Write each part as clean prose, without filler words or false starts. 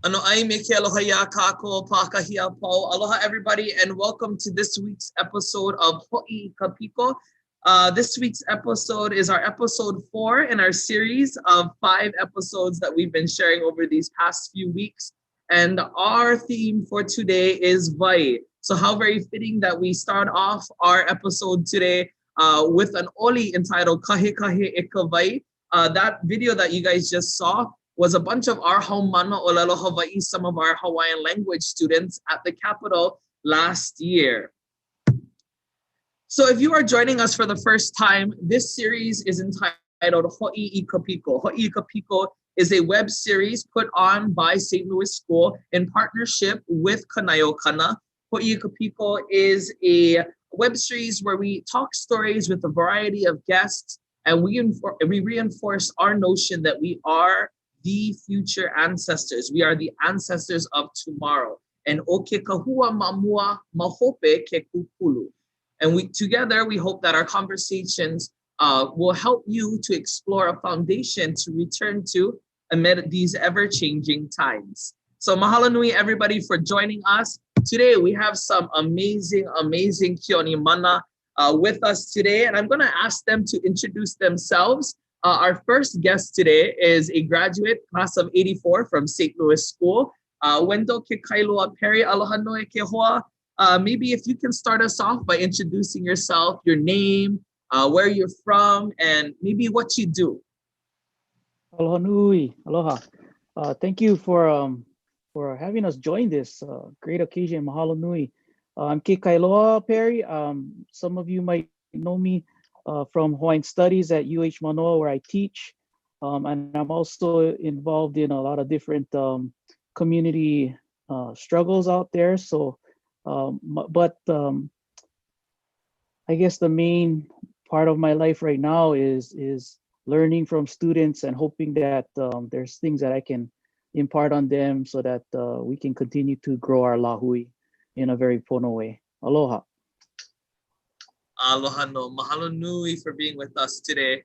Ano ay me ke aloha ya kako pakahia po. Aloha everybody and welcome to this week's episode of Ho'i Kapiko. This week's episode is our episode 4 in our series of 5 episodes that we've been sharing over these past few weeks. And our theme for today is Vai. So how very fitting that we start off our episode today with an oli entitled Kahe Kahe Ika Vai. That video that you guys just saw was a bunch of our Haumana Olelo Hawaii, some of our Hawaiian language students at the Capitol last year. So if you are joining us for the first time, this series is entitled Ho'i Kapiko. Ho'i Kapiko is a web series put on by St. Louis School in partnership with Kanayo Kana. Ho'i Kapiko is a web series where we talk stories with a variety of guests, and we reinforce our notion that we are the future ancestors. We are the ancestors of tomorrow. And o ke kahua mamua mahope ke kukulu. And together, we hope that our conversations will help you to explore a foundation to return to amid these ever-changing times. So mahalo nui everybody for joining us. Today, we have some amazing Kioni Mana with us today. And I'm gonna ask them to introduce themselves. Our first guest today is a graduate, class of 84 from St. Louis School. Wendo ke kailua Perry Alohana ke hoa. Maybe if you can start us off by introducing yourself, your name, where you're from, and maybe what you do. Aloha nui, aloha. Thank you for having us join this great occasion. Mahalo nui. I'm Ke Kailoa Perry. Some of you might know me from Hawaiian Studies at UH Manoa, where I teach. And I'm also involved in a lot of different community struggles out there. So, but I guess the main part of my life right now is learning from students and hoping that there's things that I can impart on them so that we can continue to grow our lahui in a very pono way. Aloha. Aloha no. Mahalo nui for being with us today.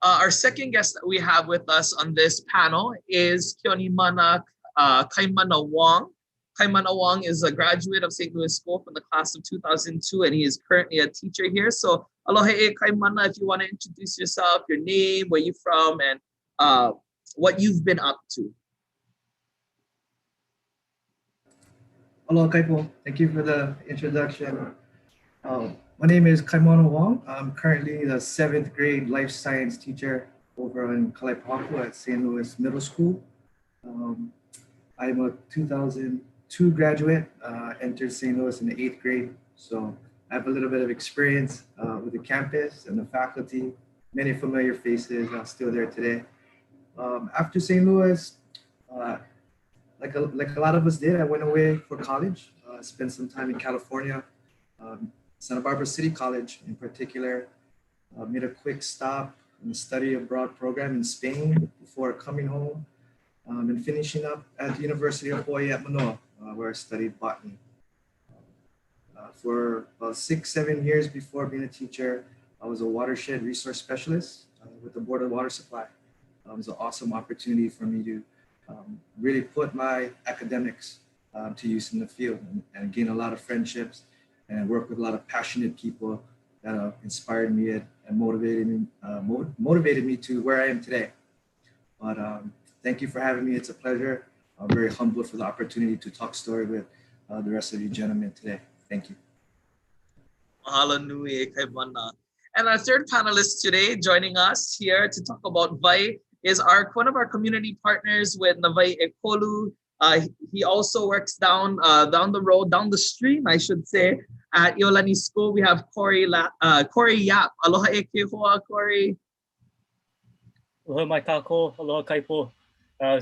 Our second guest that we have with us on this panel is Kioni Mana Kaimana Wong. Kaimana Wong is a graduate of St. Louis School from the class of 2002, and he is currently a teacher here. So aloha e Kaimana, if you want to introduce yourself, your name, where you're from, and what you've been up to. Aloha Kaipo, thank you for the introduction. My name is Kaimana Wong. I'm currently the 7th grade life science teacher over in Kalaipahu at St. Louis Middle School. I'm a 2002 graduate, entered St. Louis in the 8th grade. So I have a little bit of experience with the campus and the faculty, many familiar faces still there today. After St. Louis, like a lot of us did, I went away for college, spent some time in California, Santa Barbara City College in particular, made a quick stop in the study abroad program in Spain before coming home and finishing up at the University of Hawaii at Manoa, where I studied botany. For about 6-7 years before being a teacher, I was a watershed resource specialist with the Board of Water Supply. It was an awesome opportunity for me to really put my academics to use in the field and gain a lot of friendships and work with a lot of passionate people that inspired me and motivated me to where I am today. But thank you for having me. It's a pleasure. I'm very humbled for the opportunity to talk story with the rest of you gentlemen today. Thank you. Mahalo nui kay Mana. And our third panelist today joining us here to talk about Vai is one of our community partners with Navai Ekolu. He also works down the road, down the stream, I should say, at Iolani School. We have Corey Yap. Aloha e ke hoa, Corey. Aloha mai kako, aloha kaipo.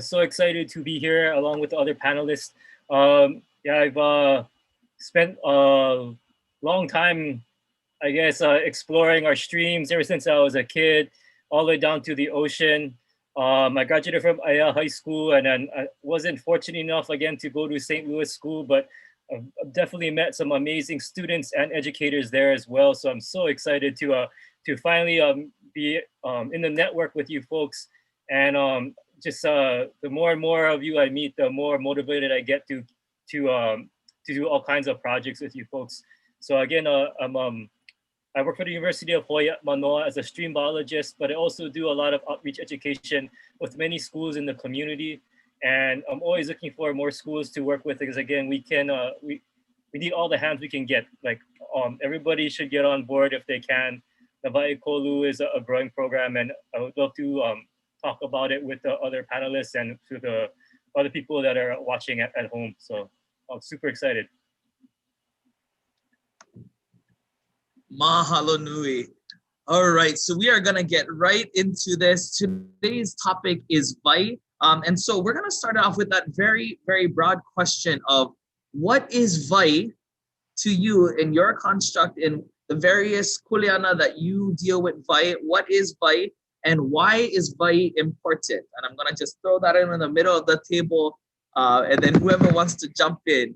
So excited to be here along with the other panelists. Yeah, I've spent a long time, I guess, exploring our streams ever since I was a kid, all the way down to the ocean. I graduated from Aya High School, and then I wasn't fortunate enough again to go to St. Louis School, but I've definitely met some amazing students and educators there as well. So I'm so excited to finally be in the network with you folks, and just the more and more of you I meet, the more motivated I get to do all kinds of projects with you folks. So again, I work for the University of Hawaii at Manoa as a stream biologist, but I also do a lot of outreach education with many schools in the community. And I'm always looking for more schools to work with, because again, we need all the hands we can get. Like everybody should get on board if they can. Navai Kolu is a growing program, and I would love to talk about it with the other panelists and to the other people that are watching at home. So I'm super excited. Mahalo nui. All right, so we are gonna get right into this. Today's topic is Vai. And so we're gonna start off with that very, very broad question of what is Vai to you in your construct, in the various kuleana that you deal with Vai? What is Vai and why is Vai important? And I'm gonna just throw that in the middle of the table, and then whoever wants to jump in,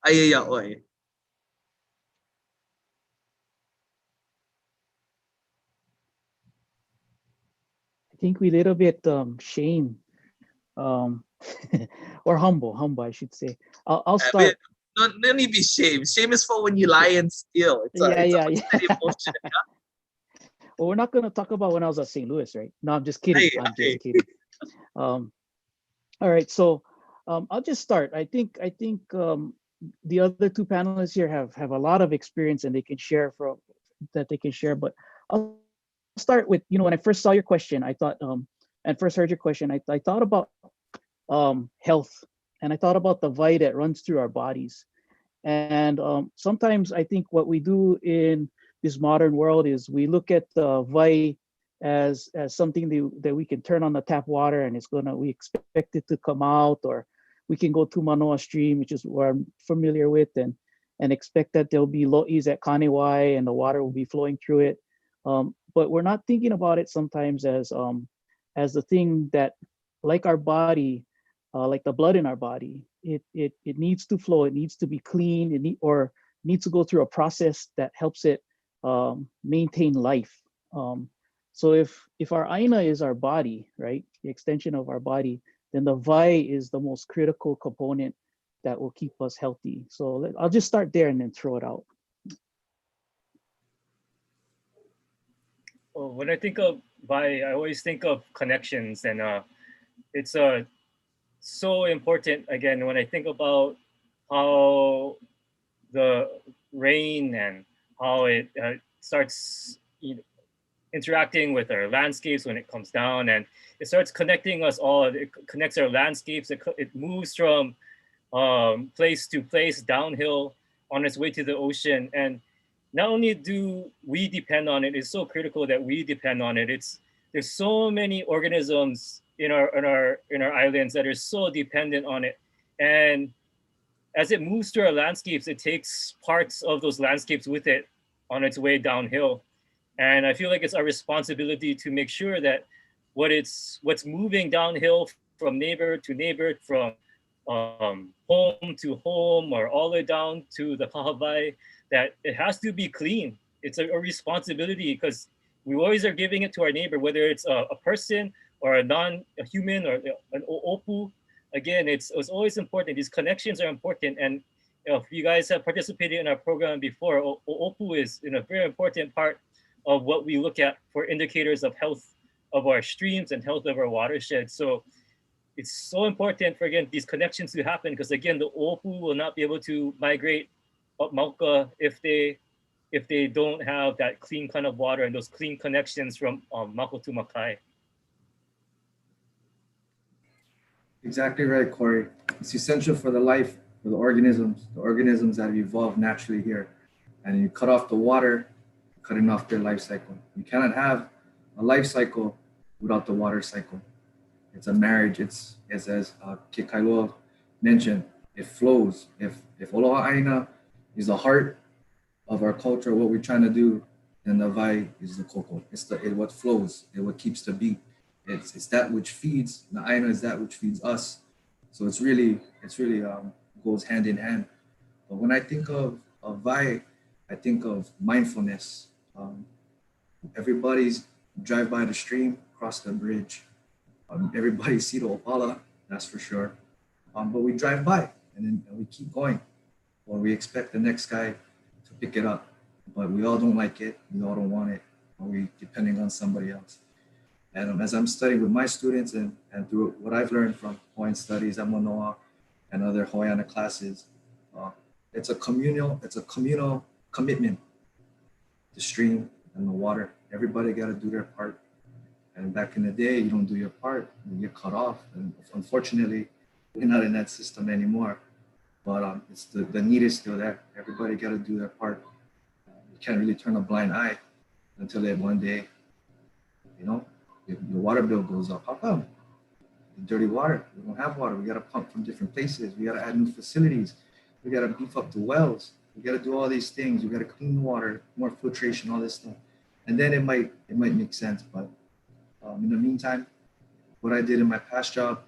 ayaya oi. I think we little bit shame, or humble, I should say. I'll start. No need be shame. Shame is for when you lie and steal. It's a emotion. Well, we're not gonna talk about when I was at St. Louis, right? No, I'm just kidding. I'm just kidding. All right, so I'll just start. I think the other two panelists here have a lot of experience and they can share but I'll start with, when I first saw your question, I thought and first heard your question, I thought about health, and I thought about the Vai that runs through our bodies. And sometimes I think what we do in this modern world is we look at the Vai as something that we can turn on the tap water and we expect it to come out, or we can go to Manoa Stream, which is where I'm familiar with, and expect that there'll be lo'is at Kanewai and the water will be flowing through it. But we're not thinking about it sometimes as the thing that, like our body, like the blood in our body, it needs to flow, it needs to be clean, or needs to go through a process that helps it maintain life. So if our aina is our body, right, the extension of our body, then the Vai is the most critical component that will keep us healthy. So I'll just start there and then throw it out. Well, when I think of Vai, I always think of connections, and it's so important. Again, when I think about how the rain and how it starts interacting with our landscapes when it comes down, and it starts connecting us all. It connects our landscapes. It moves from place to place downhill on its way to the ocean. And not only do we depend on it, it's so critical that we depend on it. There's so many organisms in our islands that are so dependent on it. And as it moves through our landscapes, it takes parts of those landscapes with it on its way downhill. And I feel like it's our responsibility to make sure that what's moving downhill from neighbor to neighbor, from home to home, or all the way down to the kahavai, that it has to be clean. It's a responsibility, because we always are giving it to our neighbor, whether it's a person or a human or an opu. Again, it's always important. These connections are important. And if you guys have participated in our program before, opu is a very important part of what we look at for indicators of health of our streams and health of our watershed. So it's so important for, again, these connections to happen, because again, the Opu will not be able to migrate up Mauka if they don't have that clean kind of water and those clean connections from Mako to Makai. Exactly right, Corey. It's essential for the life, for the organisms that have evolved naturally here. And you cut off the water, cutting off their life cycle. You cannot have a life cycle without the water cycle. It's a marriage. It's as Kikailo mentioned, it flows. If Aloha Aina is the heart of our culture, what we're trying to do, then the Vai is the koko. It's what flows, it what keeps the beat. It's that which feeds, the Aina is that which feeds us. So it's really goes hand in hand. But when I think of Vai, I think of mindfulness. Everybody's drive by the stream, cross the bridge. Everybody see the Opala, that's for sure. But we drive by and we keep going. Or we expect the next guy to pick it up. But we all don't like it. We all don't want it. Or we depending on somebody else. And as I'm studying with my students and through what I've learned from Hawaiian studies, Amanoa, and other Hawaiiana classes, it's a communal commitment. The stream and the water. Everybody got to do their part. And back in the day, you don't do your part, you get cut off. And unfortunately, we're not in that system anymore. But it's the need is still there. Everybody got to do their part. You can't really turn a blind eye until that one day, your water bill goes up. How come? Dirty water. We don't have water. We got to pump from different places. We got to add new facilities. We got to beef up the wells. We got to do all these things. We got to clean the water, more filtration, all this stuff. And then it might make sense. But in the meantime, what I did in my past job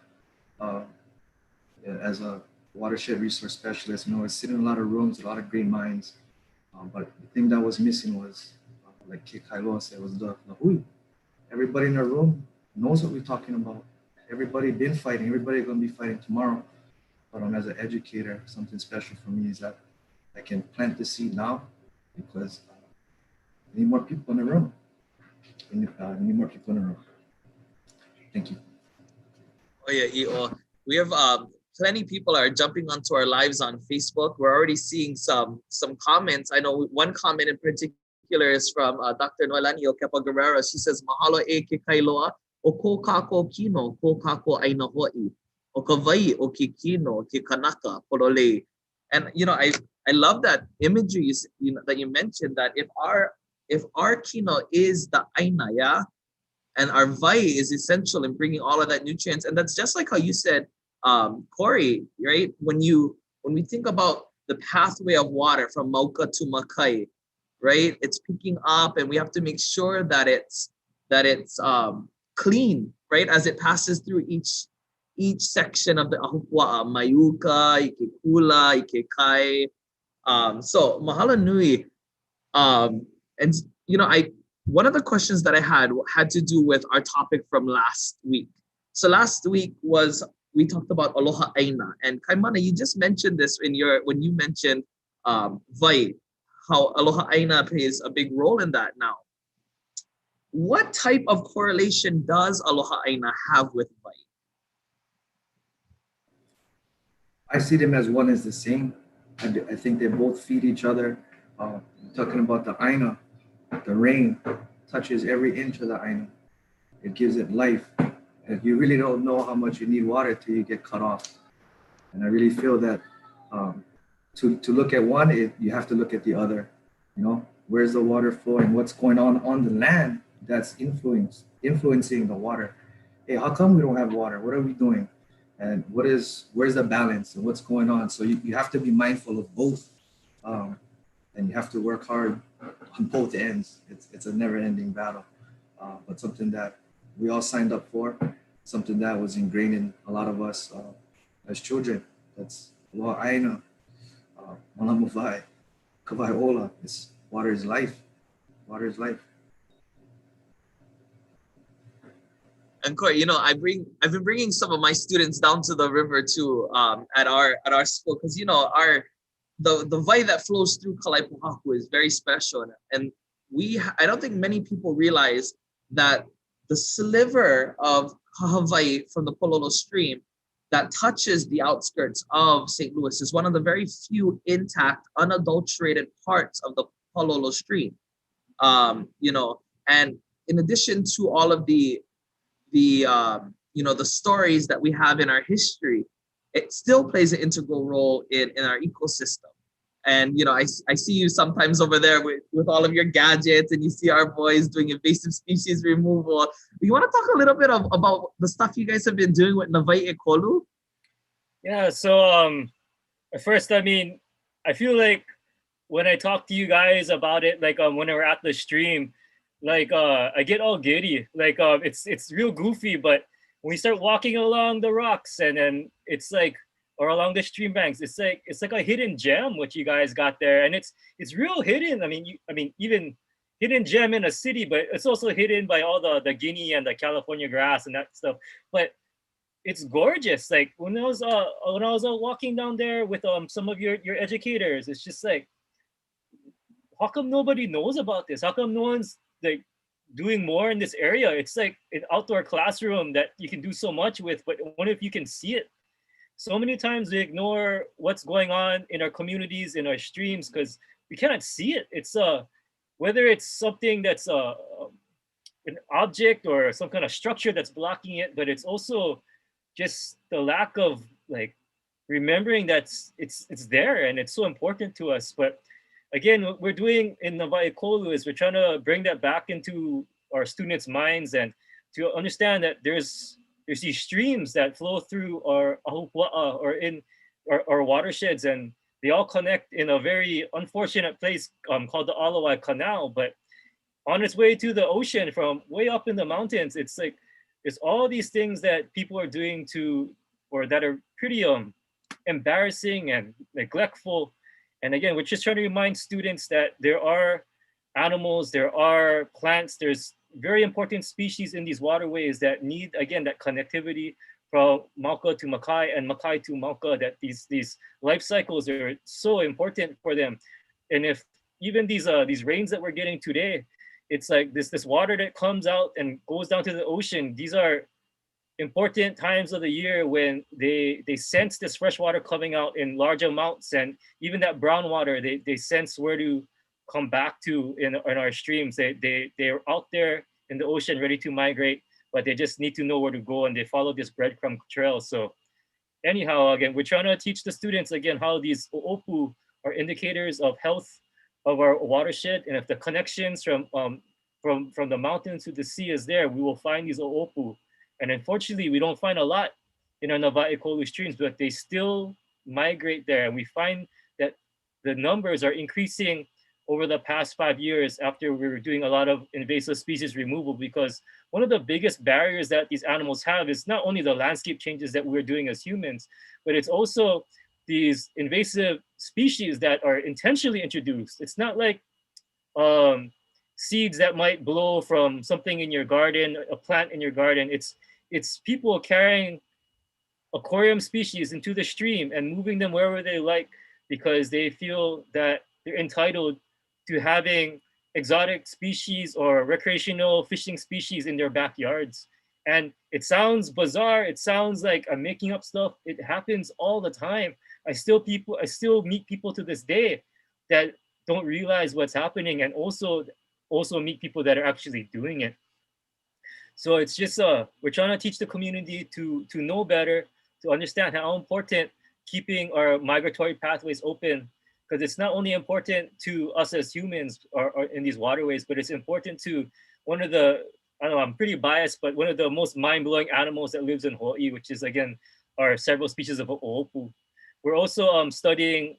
as a watershed resource specialist, I was sitting in a lot of rooms, a lot of great minds. But the thing that was missing was, like Kikailo said, was the hui. Everybody in the room knows what we're talking about. Everybody been fighting. Everybody going to be fighting tomorrow. But as an educator, something special for me is that I can plant the seed now because I need more people in the room. I need more people in the room. Thank you. Oh yeah, Io. We have plenty people are jumping onto our lives on Facebook. We're already seeing some comments. I know one comment in particular is from Dr. Noelani Okepa Guerrero. She says, "Mahalo e ke kailoa o ko kako kino ko kako aina hoi o ka vai o ke kino ke kanaka polole." And I love that imagery that you mentioned, that if our kino is the aina, yeah, and our vai is essential in bringing all of that nutrients, and that's just like how you said, Corey, right? When we think about the pathway of water from Mauka to Makai, right? It's picking up, and we have to make sure that it's clean, right? As it passes through each section of the Ahupua, Mayuka, Ikekula, Ikekai. So mahalo nui. And one of the questions that I had to do with our topic from last week. So last week we talked about Aloha Aina, and Kaimana, you just mentioned this when you mentioned Vai, how Aloha Aina plays a big role in that now. What type of correlation does Aloha Aina have with Vai? I see them as one is the same. I think they both feed each other. Talking about the Aina, the rain touches every inch of the Aina. It gives it life. And you really don't know how much you need water till you get cut off. And I really feel that to look at one, you have to look at the other. Where's the water flowing? What's going on the land that's influencing the water? Hey, how come we don't have water? What are we doing? And where's the balance and what's going on? So you have to be mindful of both. And you have to work hard on both ends. It's a never-ending battle, but something that we all signed up for, something that was ingrained in a lot of us as children. That's Aloha Aina, Malamu Vai, Kawai Ola. Water is life. Water is life. And Corey, I've been bringing some of my students down to the river too, at our school, because the vai that flows through Kalaipahaku is very special, and I don't think many people realize that the sliver of Kahavai from the Pololo stream that touches the outskirts of St. Louis. Is one of the very few intact, unadulterated parts of the Palolo stream. You know, and in addition to all of the stories that we have in our history, it still plays an integral role in our ecosystem. And I see you sometimes over there with all of your gadgets, and you see our boys doing invasive species removal. You want to talk a little bit about the stuff you guys have been doing with Navai Ekolu? Yeah, so at first, I mean, I feel like when I talk to you guys about it, like when we're at the stream, like I get all giddy. Like it's real goofy, but when we start walking along the rocks and then it's like, or along the stream banks, it's like a hidden gem what you guys got there, and it's real hidden. I mean even hidden gem in a city, but it's also hidden by all the Guinea and the California grass and that stuff. But it's gorgeous. Like when I was walking down there with some of your educators, it's just like, how come nobody knows about this? How come no one's like doing more in this area? It's like an outdoor classroom that you can do so much with, but what if you can see it? So many times we ignore what's going on in our communities, in our streams, because we cannot see it. It's whether it's something that's an object or some kind of structure that's blocking it, but it's also just the lack of like remembering that it's there and it's so important to us. But again, what we're doing in Navai Ekolu is we're trying to bring that back into our students' minds and to understand that there's these streams that flow through our ahupua'a or in our watersheds, and they all connect in a very unfortunate place called the Alawai Canal. But on its way to the ocean from way up in the mountains, it's like there's all these things that people are doing or that are pretty embarrassing and neglectful. And again, we're just trying to remind students that there are animals, there are plants, there's very important species in these waterways that need, again, that connectivity from Mauka to Makai and Makai to Mauka, that these life cycles are so important for them. And if even these rains that we're getting today, it's like this water that comes out and goes down to the ocean. These are important times of the year when they sense this fresh water coming out in large amounts, and even that brown water, they sense where to come back to in our streams. They're out there in the ocean ready to migrate, but they just need to know where to go, and they follow this breadcrumb trail. So anyhow, again, we're trying to teach the students again how these o'opu are indicators of health of our watershed, and if the connections from the mountain to the sea is there, we will find these o'opu. And unfortunately, we don't find a lot in our Navai Ekolu streams, but they still migrate there. And we find that the numbers are increasing over the past 5 years after we were doing a lot of invasive species removal, because one of the biggest barriers that these animals have is not only the landscape changes that we're doing as humans, but it's also these invasive species that are intentionally introduced. It's not like seeds that might blow from something in your garden, a plant in your garden. It's people carrying aquarium species into the stream and moving them wherever they like, because they feel that they're entitled to having exotic species or recreational fishing species in their backyards. And it sounds bizarre. It sounds like I'm making up stuff. It happens all the time. I still meet people to this day that don't realize what's happening, and also meet people that are actually doing it. So it's just we're trying to teach the community to know better, to understand how important keeping our migratory pathways open, because it's not only important to us as humans or in these waterways, but it's important to one of the, I don't know, I'm pretty biased, but one of the most mind-blowing animals that lives in Hawaii, which is again are several species of o'opu. We're also studying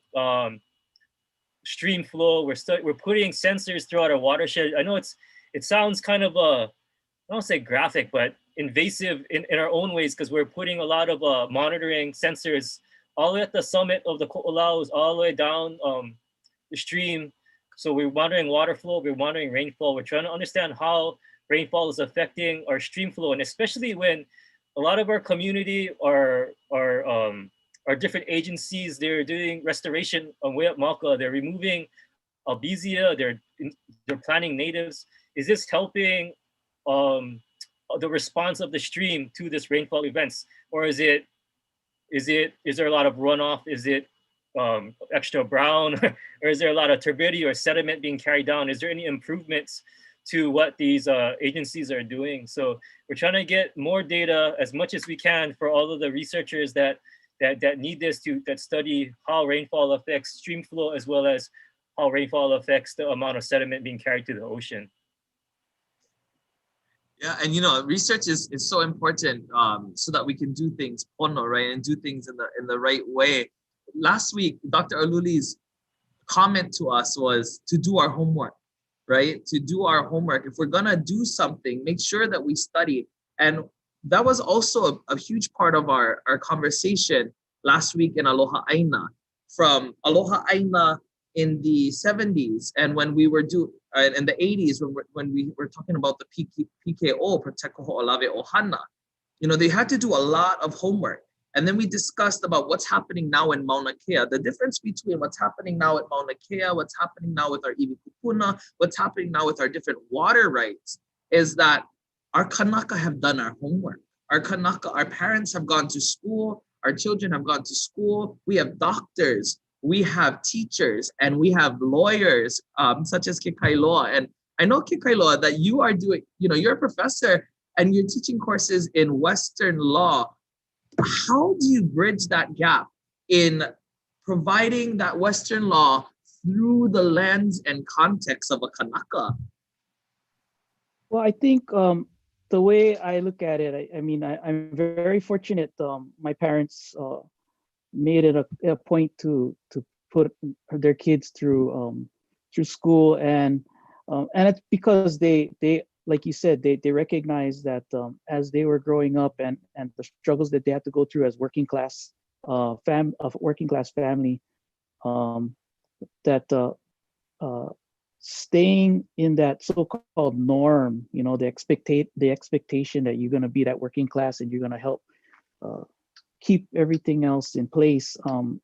stream flow. We're putting sensors throughout our watershed. I know it sounds kind of I don't say graphic, but invasive in our own ways, because we're putting a lot of monitoring sensors all the way at the summit of the Ko'olaus, all the way down the stream. So we're monitoring water flow, we're monitoring rainfall. We're trying to understand how rainfall is affecting our stream flow, and especially when a lot of our community are different agencies, they're doing restoration on way up Mauka. They're removing albizia, they're planting natives. Is this helping the response of the stream to this rainfall events, or is it is there a lot of runoff? Is it extra brown, or is there a lot of turbidity or sediment being carried down? Is there any improvements to what these agencies are doing? So we're trying to get more data as much as we can for all of the researchers that need this, that study how rainfall affects stream flow, as well as how rainfall affects the amount of sediment being carried to the ocean. Yeah, and research is so important, so that we can do things pono, right, and do things in the right way. Last week, Dr. Aluli's comment to us was to do our homework, right? To do our homework. If we're gonna do something, make sure that we study. And that was also a huge part of our conversation last week in Aloha Aina. From Aloha Aina in the 70s, and when we were in the 80s, when we were talking about the PKO, Protect Ho'olave Ohana, they had to do a lot of homework. And then we discussed about what's happening now in Mauna Kea, the difference between what's happening now at Mauna Kea, what's happening now with our iwi kupuna, what's happening now with our different water rights, is that our kanaka have done our homework. Our kanaka, our parents have gone to school, our children have gone to school, we have doctors, we have teachers, and we have lawyers, such as Kekailoa. And I know, Kekailoa, that you are doing, you're a professor and you're teaching courses in Western law. How do you bridge that gap in providing that Western law through the lens and context of a Kanaka? Well, I think the way I look at it, I'm very fortunate. My parents made it a point to put their kids through school, and it's because they like you said, they recognize that as they were growing up, and the struggles that they had to go through as working class family, that staying in that so-called norm, the expectation that you're going to be that working class and you're going to help keep everything else in place,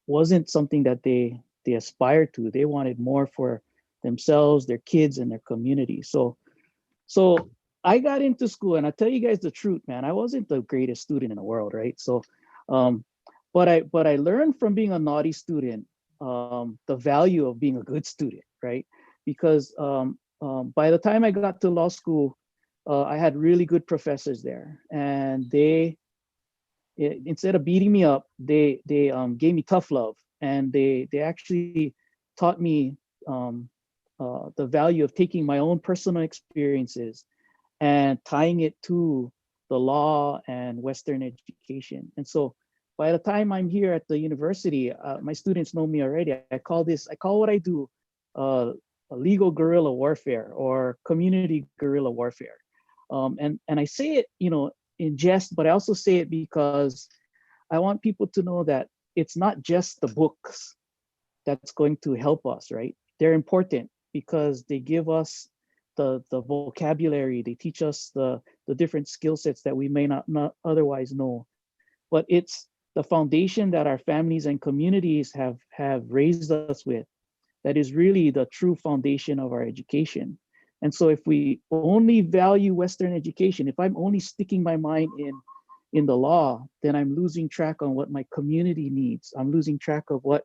wasn't something that they aspired to. They wanted more for themselves, their kids, and their community. So I got into school, and I tell you guys the truth, man, I wasn't the greatest student in the world, right? So, but I learned from being a naughty student the value of being a good student, right? Because by the time I got to law school, I had really good professors there, and instead of beating me up, they gave me tough love, and they actually taught me the value of taking my own personal experiences and tying it to the law and Western education. And so by the time I'm here at the university, my students know me already. I call what I do a legal guerrilla warfare or community guerrilla warfare. And I say it, in jest, but I also say it because I want people to know that it's not just the books that's going to help us, right? They're important because they give us the vocabulary, they teach us the different skill sets that we may not otherwise know. But it's the foundation that our families and communities have raised us with that is really the true foundation of our education. And so if we only value Western education, if I'm only sticking my mind in the law, then I'm losing track on what my community needs. I'm losing track of what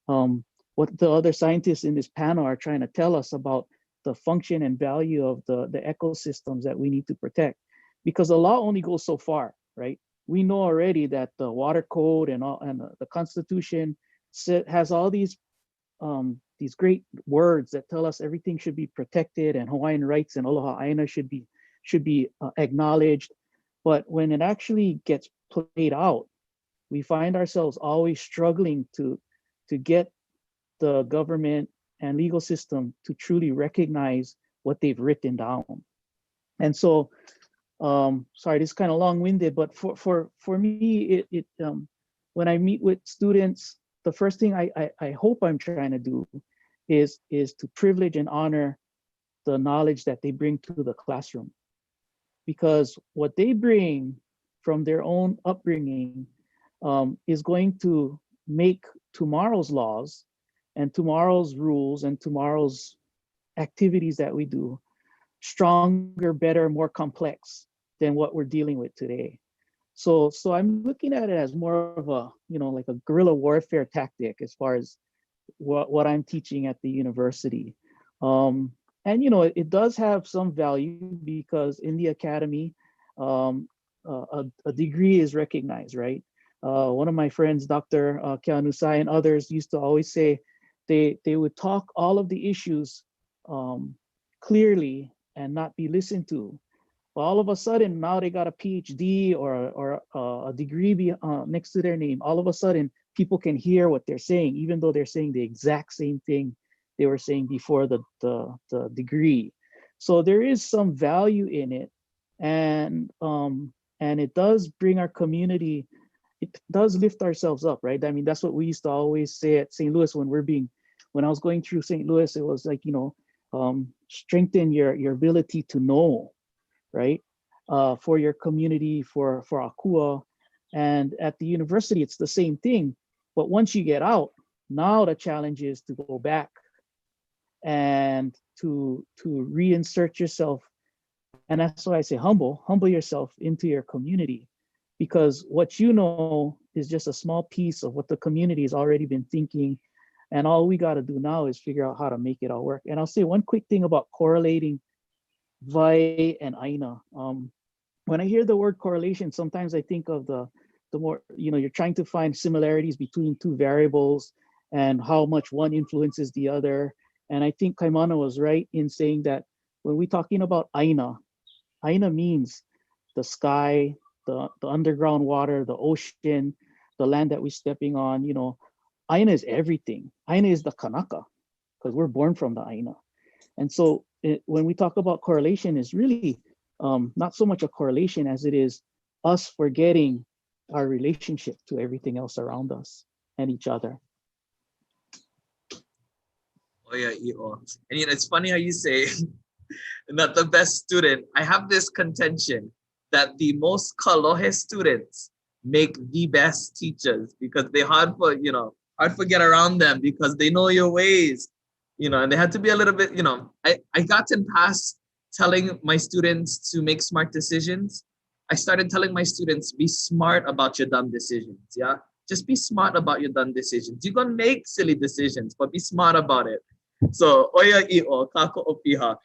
the other scientists in this panel are trying to tell us about the function and value of the ecosystems that we need to protect. Because the law only goes so far, right? We know already that the water code and the Constitution has all these great words that tell us everything should be protected and Hawaiian rights and Aloha Aina should be acknowledged. But when it actually gets played out, we find ourselves always struggling to get the government and legal system to truly recognize what they've written down. And so, sorry, this is kind of long-winded, but for me, when I meet with students, the first thing I hope I'm trying to do is to privilege and honor the knowledge that they bring to the classroom. Because what they bring from their own upbringing is going to make tomorrow's laws and tomorrow's rules and tomorrow's activities that we do stronger, better, more complex than what we're dealing with today. So I'm looking at it as more of a, like a guerrilla warfare tactic as far as what I'm teaching at the university. And it does have some value because in the academy, a degree is recognized, right? One of my friends, Dr. Kianusai and others used to always say they would talk all of the issues clearly and not be listened to. But all of a sudden, now they got a PhD or a degree next to their name. All of a sudden, people can hear what they're saying, even though they're saying the exact same thing they were saying before the degree. So there is some value in it, and it does bring our community. It does lift ourselves up, right? I mean, that's what we used to always say at St. Louis when I was going through St. Louis. It was like, strengthen your ability to know, right? For your community, for Akua. And at the university, it's the same thing. But once you get out, now the challenge is to go back and to reinsert yourself. And that's why I say humble yourself into your community, because what you know is just a small piece of what the community has already been thinking. And all we got to do now is figure out how to make it all work. And I'll say one quick thing about correlating Vai and Aina. When I hear the word correlation, sometimes I think of the more, you're trying to find similarities between two variables and how much one influences the other. And I think Kaimana was right in saying that when we're talking about Aina means the sky, the underground water, the ocean, the land that we're stepping on. Aina is everything. Aina is the Kanaka, because we're born from the Aina. And so when we talk about correlation, it's really not so much a correlation as it is us forgetting our relationship to everything else around us and each other. Oh yeah, and it's funny how you say not the best student. I have this contention that the most kalohe students make the best teachers, because they hard for get around them because they know your ways, and they had to be a little bit, I gotten past telling my students to make smart decisions. I started telling my students, be smart about your dumb decisions. Yeah. Just be smart about your dumb decisions. You're gonna make silly decisions, but be smart about it. So oya i'o, kako opiha.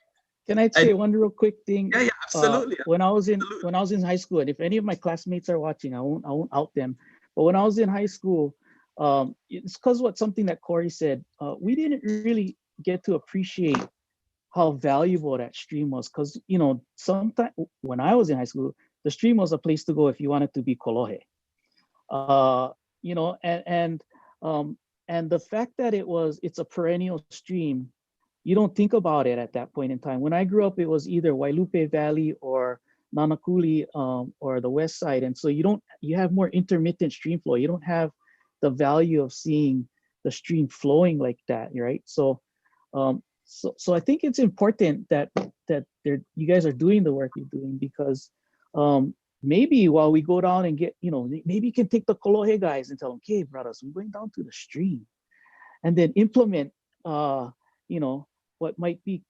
Can I say one real quick thing? Yeah, absolutely. When I was in high school, and if any of my classmates are watching, I won't out them. But when I was in high school, it's because something that Corey said. We didn't really get to appreciate how valuable that stream was, because sometimes when I was in high school, the stream was a place to go if you wanted to be kolohe. And the fact that it's a perennial stream, you don't think about it at that point in time. When I grew up, it was either Wailupe Valley or Nanakuli, or the west side. And so you have more intermittent stream flow. You don't have the value of seeing the stream flowing like that, right? So I think it's important that you guys are doing the work you're doing, because maybe while we go down and get, maybe you can take the Kolohe guys and tell them, okay, brothers, we're going down to the stream, and then implement, what might be,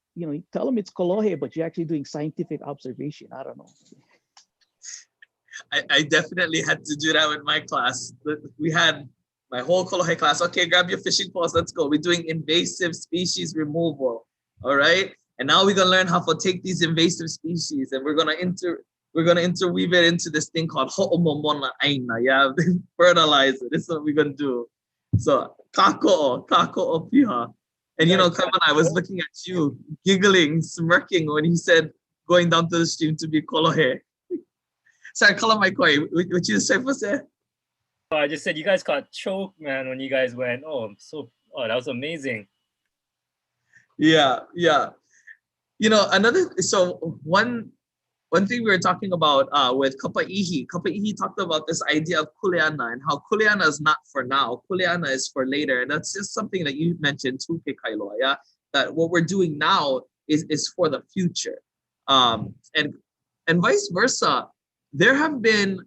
tell them it's Kolohe, but you're actually doing scientific observation. I don't know. I definitely had to do that with my class. We had my whole Kolohe class. Okay, grab your fishing poles. Let's go. We're doing invasive species removal. All right. And now we're gonna learn how to take these invasive species, and we're gonna interweave it into this thing called ho'omomona aina. Yeah, fertilizer. This is what we're gonna do. So kako piha. And come on, I was looking at you, giggling, smirking when he said going down to the stream to be Kolohe. Sorry, Kalamai, what you say for say? I just said you guys got choked, man, when you guys went. That was amazing. Yeah. One thing we were talking about with Kapaihi talked about this idea of kuleana and how kuleana is not for now, kuleana is for later. And that's just something that you mentioned too, Kailoa, yeah? That what we're doing now is for the future. And vice versa. There have been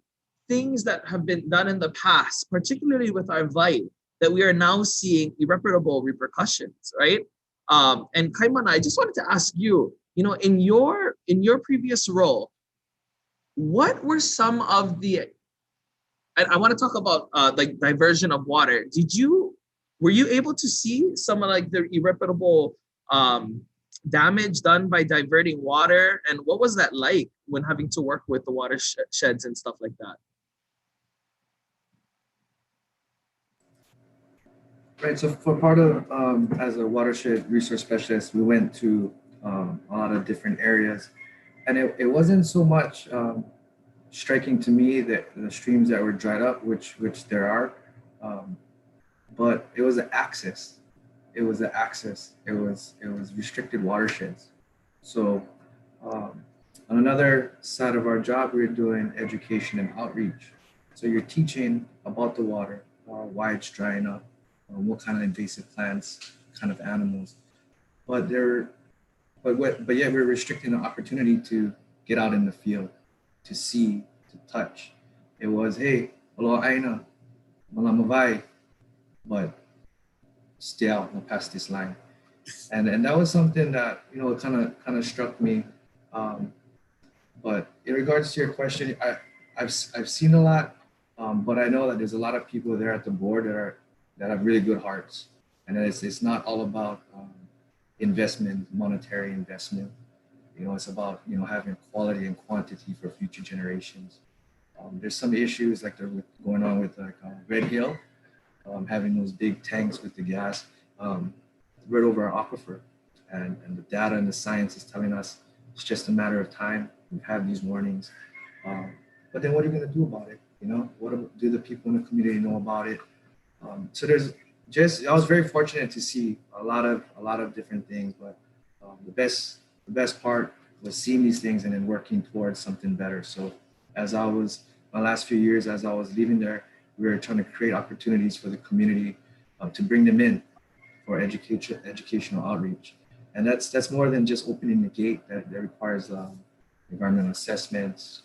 things that have been done in the past, particularly with our vai, that we are now seeing irreparable repercussions, right? And Kaimana, I just wanted to ask you, in your previous role, what were some of the I want to talk about like diversion of water. Were you able to see some of like the irreparable damage done by diverting water? And what was that like when having to work with the watersheds and stuff like that? Right. So for part of as a watershed resource specialist, we went to a lot of different areas, and it wasn't so much striking to me that the streams that were dried up, which there are, um, but it was the access. It was the access. It was restricted watersheds. So um, on another side of our job, we were doing education and outreach. So you're teaching about the water, why it's drying up, what kind of invasive plants, kind of animals. But there, but yet we're restricting the opportunity to get out in the field, to see, to touch. It was, hey, alo aina, malamavai, but stay out, no past this line. And that was something that kind of struck me. Um, but in regards to your question, I've seen a lot, but I know that there's a lot of people there at the board that have really good hearts, and it's not all about investment, monetary investment. It's about having quality and quantity for future generations. There's some issues like they're going on with like Red Hill, having those big tanks with the gas um, right over our aquifer. And the data and the science is telling us it's just a matter of time. We've had these warnings. But then what are you going to do about it? What do the people in the community know about it? So I was very fortunate to see a lot of different things, but the best part was seeing these things and then working towards something better. So my last few years, as I was leaving there, we were trying to create opportunities for the community to bring them in for educational outreach. And that's more than just opening the gate. That requires environmental assessments,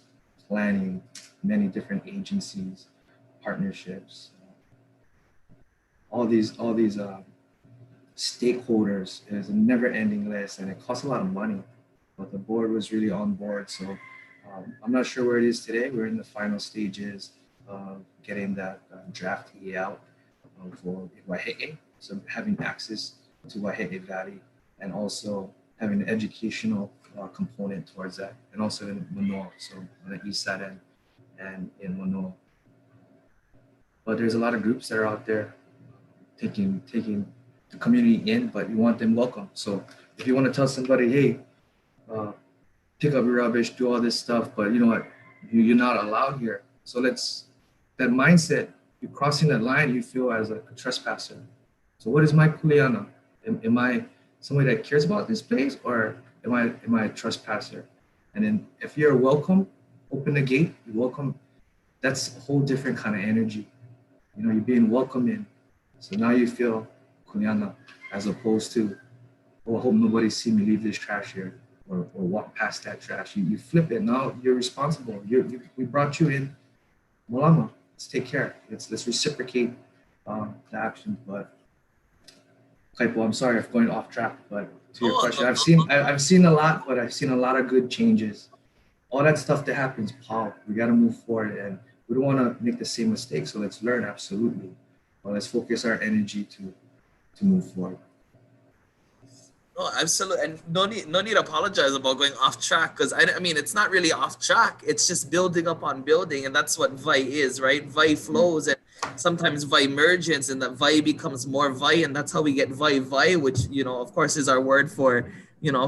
planning, many different agencies, partnerships, all these stakeholders. Is a never-ending list, and it costs a lot of money. But the board was really on board. So I'm not sure where it is today. We're in the final stages of getting that draft EA out for Waihe'e. So having access to Waihe'e Valley, and also having an educational component towards that, and also in Manoa, so on the east side end and in Manoa. But there's a lot of groups that are out there taking the community in, but you want them welcome. So if you want to tell somebody, hey, pick up your rubbish, do all this stuff, but you know what, you're not allowed here. So that mindset, you're crossing that line, you feel as a trespasser. So what is my kuleana? Am I somebody that cares about this place, or am I a trespasser? And then if you're welcome, open the gate, you're welcome. That's a whole different kind of energy. You're being welcomed in. So now you feel kuleana, as opposed to, oh, I hope nobody see me leave this trash here, or walk past that trash. You flip it. Now you're responsible. We brought you in. Malama, let's take care. Let's reciprocate the action. But Kaipo, I'm sorry if going off track, but to your question, I've seen a lot, but I've seen a lot of good changes. All that stuff that happens, Paul, we got to move forward, and we don't want to make the same mistake. So let's learn, absolutely. But let's focus our energy to move forward. Oh, absolutely. And no need to apologize about going off track, because I mean, it's not really off track. It's just building up on building. And that's what VI is, right? VI flows, and sometimes VI merges, and that VI becomes more VI. And that's how we get VI, which, of course, is our word for,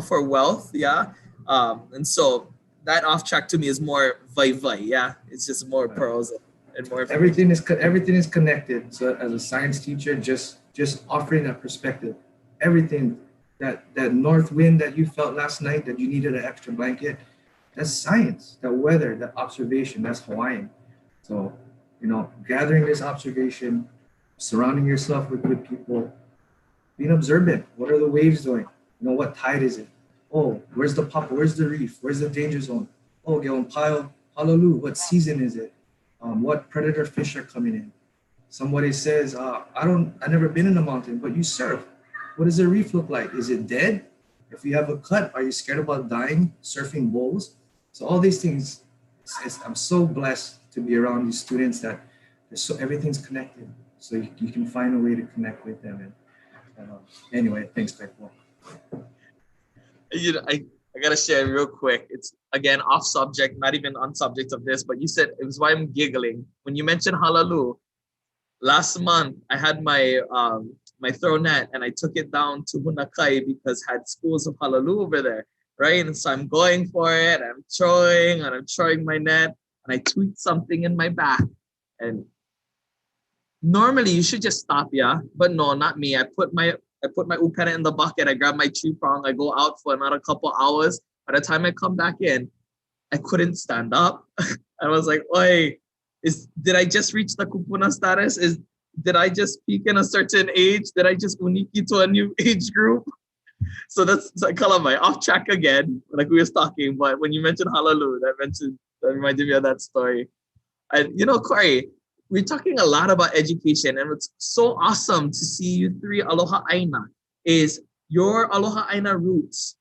for wealth. Yeah. And so that off track to me is more VI. Yeah. It's just more pearls and more. Everything is connected. So as a science teacher, just offering that perspective, everything. That north wind that you felt last night, that you needed an extra blanket, that's science. That weather, that observation, that's Hawaiian. So, gathering this observation, surrounding yourself with good people, being observant. What are the waves doing? What tide is it? Oh, where's the pop? Where's the reef? Where's the danger zone? Oh, Geonpaio, Halolu, what season is it? What predator fish are coming in? Somebody says, I've never been in a mountain, but you surf. What does the reef look like? Is it dead? If you have a cut, are you scared about dying surfing bowls? So all these things, I'm so blessed to be around these students that so everything's connected. So you can find a way to connect with them. And anyway, thanks, Kaipo. I gotta share real quick. It's again off subject, not even on subject of this, but you said it was why I'm giggling when you mentioned halalu. Last month, I had my throw net and I took it down to Hunakai because had schools of halalu over there, right? And so I'm going for it. I'm throwing my net, and I tweaked something in my back. And normally you should just stop, yeah, but no, not me. I put my upena in the bucket. I grab my tree prong. I go out for another couple hours. By the time I come back in, I couldn't stand up. I was like, "Oi, did I just reach the kupuna status? Did I just peak in a certain age? Did I just uniki to a new age group?" So that's kalamai off track again, like we was talking. But when you mentioned halalu, that reminded me of that story. And Corey, we're talking a lot about education, and it's so awesome to see you three Aloha Aina. Is your Aloha Aina roots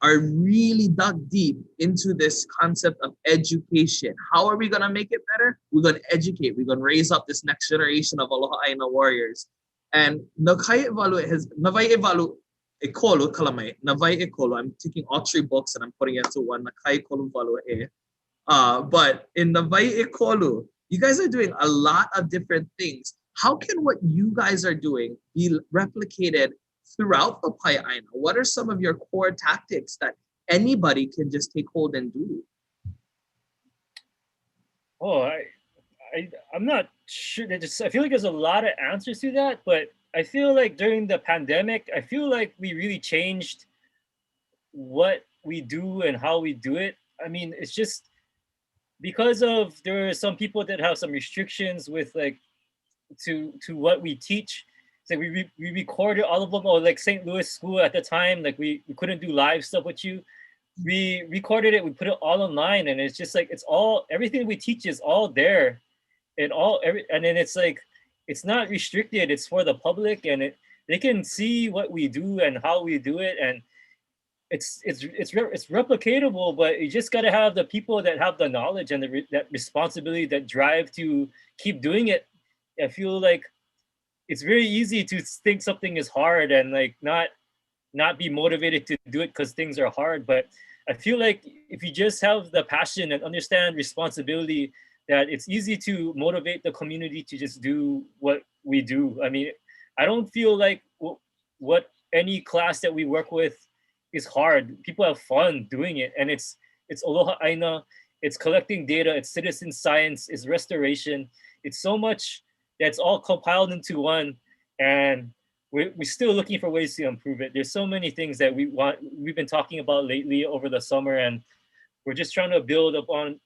are really dug deep into this concept of education. How are we gonna make it better? We're gonna educate. We're gonna raise up this next generation of Aloha Aina warriors. And Nakai Evalu has Navai Evalu Ekolo Kalamai, Navai Ekolo. I'm taking all three books and I'm putting it into one Nakai Ekolo Valu E. But in Navai Ekolu, you guys are doing a lot of different things. How can what you guys are doing be replicated throughout the Pai'aina? What are some of your core tactics that anybody can just take hold and do? Oh, I'm not sure. I feel like there's a lot of answers to that, but I feel like during the pandemic, I feel like we really changed what we do and how we do it. I mean, it's just because of there are some people that have some restrictions with like to what we teach. It's like we recorded all of them, or like St. Louis school at the time, like we couldn't do live stuff with you. We recorded it, we put it all online, and it's just like it's all everything we teach is all there, and and then it's like it's not restricted, it's for the public, and they can see what we do and how we do it, and it's replicatable, but you just got to have the people that have the knowledge and that responsibility, that drive to keep doing it. I feel like it's very easy to think something is hard and like not be motivated to do it because things are hard. But I feel like if you just have the passion and understand responsibility, that it's easy to motivate the community to just do what we do. I mean, I don't feel like what any class that we work with is hard. People have fun doing it, and it's Aloha Aina, it's collecting data, it's citizen science, it's restoration. It's so much that's all compiled into one, and we're still looking for ways to improve it. There's so many things that we've been talking about lately over the summer, and we're just trying to build upon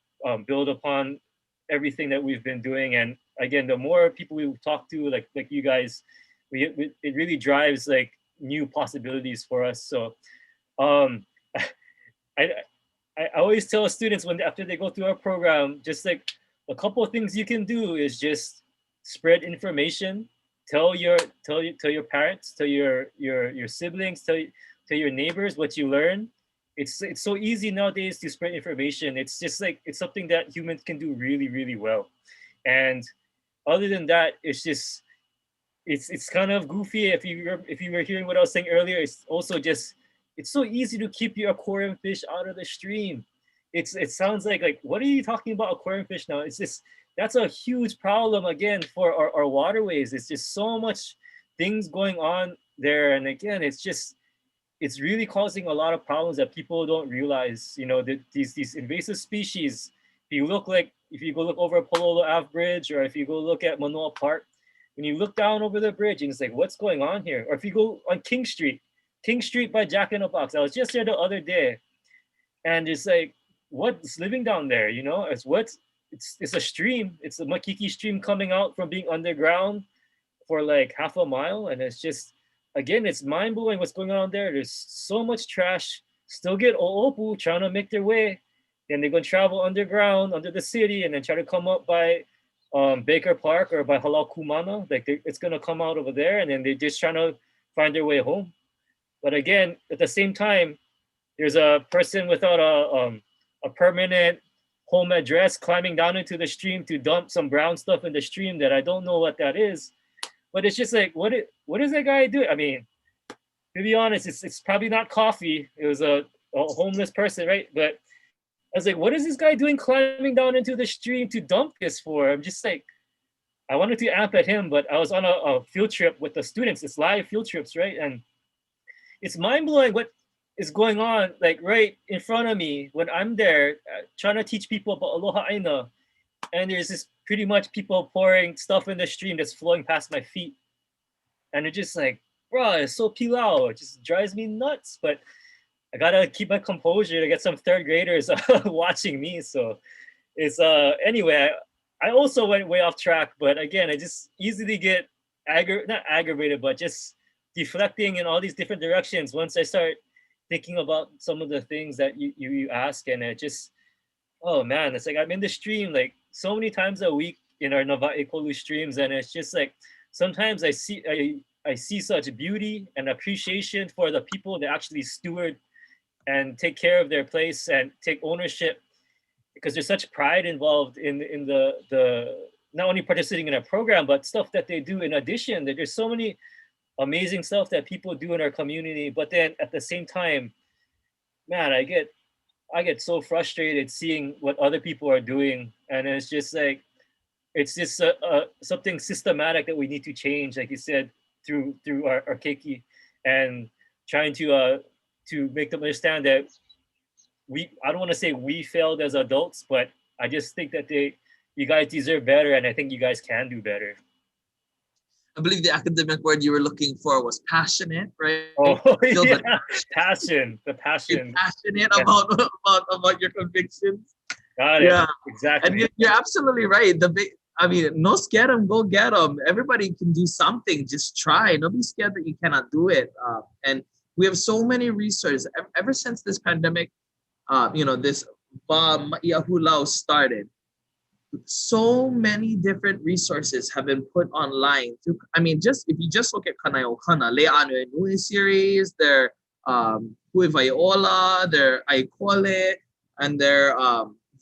everything that we've been doing. And again, the more people we talk to, like you guys, it really drives like new possibilities for us. So um I I always tell students when after they go through our program, just like a couple of things you can do is just spread information, tell your parents, tell your siblings, tell your neighbors what you learn. It's so easy nowadays to spread information. It's just like it's something that humans can do really, really well. And other than that, it's just it's kind of goofy. If you were hearing what I was saying earlier, it's also just it's so easy to keep your aquarium fish out of the stream. It sounds like what are you talking about aquarium fish now? It's just that's a huge problem again for our waterways. It's just so much things going on there, and again, it's really causing a lot of problems that people don't realize. You know, these invasive species. If you go look over Pololo Ave Bridge, or if you go look at Manoa Park, when you look down over the bridge, and it's like, what's going on here? Or if you go on King Street by Jack in the Box, I was just there the other day, and it's like, what's living down there? You know, it's a stream. It's a Makiki stream coming out from being underground for like half a mile, and it's just again, it's mind blowing what's going on there. There's so much trash. Still get Oopu trying to make their way, and they're gonna travel underground under the city, and then try to come up by Baker Park or by Halal Kumana. Like it's gonna come out over there, and then they're just trying to find their way home. But again, at the same time, there's a person without a permanent home address, climbing down into the stream to dump some brown stuff in the stream that I don't know what that is. But it's just like, what is that guy doing? I mean, to be honest, it's probably not coffee. It was a homeless person, right? But I was like, what is this guy doing climbing down into the stream to dump this for? I'm just like, I wanted to amp at him, but I was on a field trip with the students. It's live field trips, right? And it's mind blowing what is going on, like right in front of me when I'm there trying to teach people about Aloha Aina. And there's this pretty much people pouring stuff in the stream that's flowing past my feet. And it's just like, bro, it's so pilau. It just drives me nuts. But I gotta keep my composure to get some third graders watching me. So it's anyway, I also went way off track, but again, I just easily get not aggravated, but just deflecting in all these different directions once I start thinking about some of the things that you ask, and it just, oh man, it's like I'm in the stream like so many times a week in our Nava'i Kolu streams, and it's just like sometimes I see such beauty and appreciation for the people that actually steward and take care of their place and take ownership, because there's such pride involved in the not only participating in a program, but stuff that they do in addition. That there's so many amazing stuff that people do in our community, but then at the same time, man, I get so frustrated seeing what other people are doing, and it's just like, it's just something systematic that we need to change, like you said, through our keiki, and trying to make them understand that I don't want to say we failed as adults, but I just think that you guys deserve better, and I think you guys can do better. I believe the academic word you were looking for was passionate, right? Oh, yeah. Passion. The passion. You're passionate about your convictions. Got it. Yeah, exactly. And you're absolutely right. No scare them, go get them. Everybody can do something. Just try. Don't be scared that you cannot do it. And we have so many resources ever since this pandemic. This Yahulau started. So many different resources have been put online. If you just look at Alohana, Le'ano Nui series, their Hui Vaiola, their Aikole, and their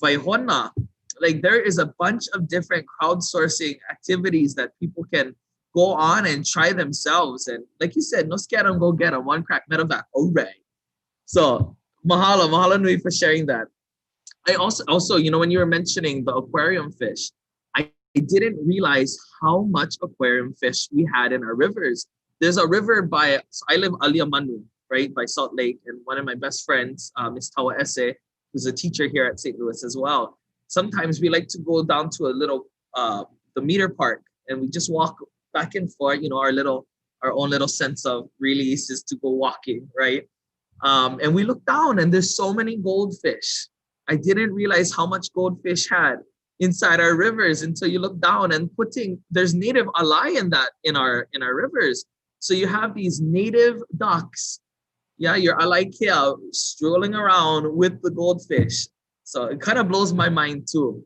Vaihona. Like, there is a bunch of different crowdsourcing activities that people can go on and try themselves. And like you said, no scare them, go get them. One crack, medevac, hooray. So mahalo nui for sharing that. I also, when you were mentioning the aquarium fish, I didn't realize how much aquarium fish we had in our rivers. There's a river I live Aliamanu, right, by Salt Lake, and one of my best friends, Miss Tawa Ese, who's a teacher here at St. Louis as well. Sometimes we like to go down to a little, the meter park, and we just walk back and forth, our own little sense of release is to go walking, right? And we look down and there's so many goldfish. I didn't realize how much goldfish had inside our rivers until you look down and there's native alai in our rivers. So you have these native ducks, your alai kea strolling around with the goldfish. So it kind of blows my mind too.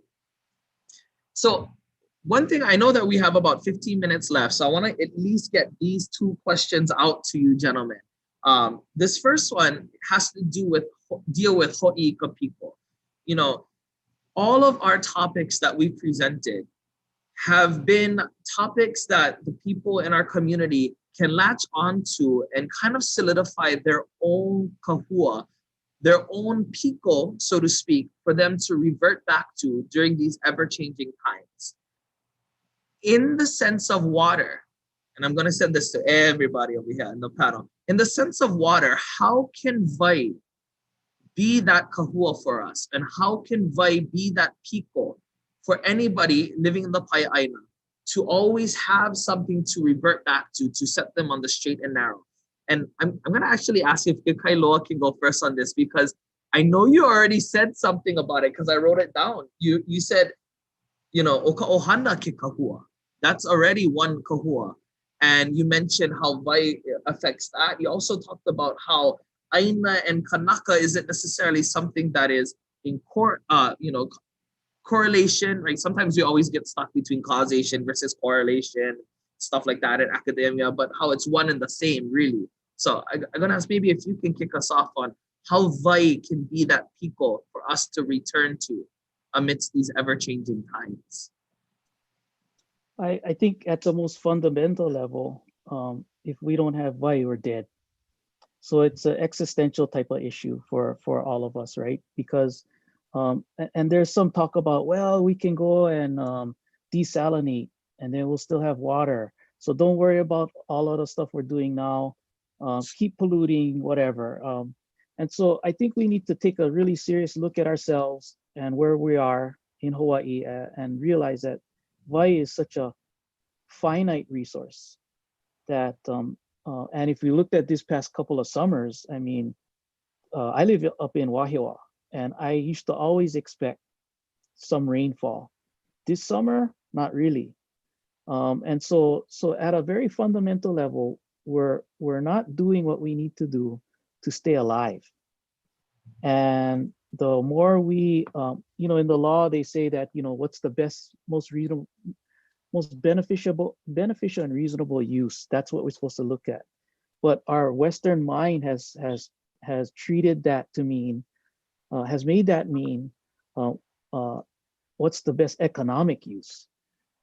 So one thing, I know that we have about 15 minutes left, so I want to at least get these two questions out to you, gentlemen. This first one has to deal with ho'i kapiko. All of our topics that we presented have been topics that the people in our community can latch onto and kind of solidify their own kahua, their own piko, so to speak, for them to revert back to during these ever-changing times. In the sense of water, and I'm going to send this to everybody over here in the panel. In the sense of water, how can Vai be that kahua for us? And how can Vai be that piko for anybody living in the Pai'aina to always have something to revert back to set them on the straight and narrow? And I'm going to actually ask if Kailoa can go first on this, because I know you already said something about it because I wrote it down. You said, Oka Ohana ke kahua. That's already one kahua. And you mentioned how Vai affects that. You also talked about how Aina and Kanaka isn't necessarily something that is in correlation, right? Sometimes we always get stuck between causation versus correlation, stuff like that in academia, but how it's one and the same, really. So I'm going to ask maybe if you can kick us off on how Vai can be that piko for us to return to amidst these ever-changing times? I think at the most fundamental level, if we don't have vai, we're dead. So it's an existential type of issue for all of us, right? Because and there's some talk about, well, we can go and desalinate and then we'll still have water. So don't worry about all of the stuff we're doing now. Keep polluting, whatever. And so I think we need to take a really serious look at ourselves and where we are in Hawaii and realize that vai is such a finite resource that and if we looked at this past couple of summers, I mean, I live up in Wahiawa, and I used to always expect some rainfall. This summer, not really. And so at a very fundamental level, we're not doing what we need to do to stay alive. And the more we, in the law, they say that, what's the best, most reasonable, most beneficial and reasonable use. That's what we're supposed to look at. But our Western mind has treated that to mean, has made that mean, what's the best economic use,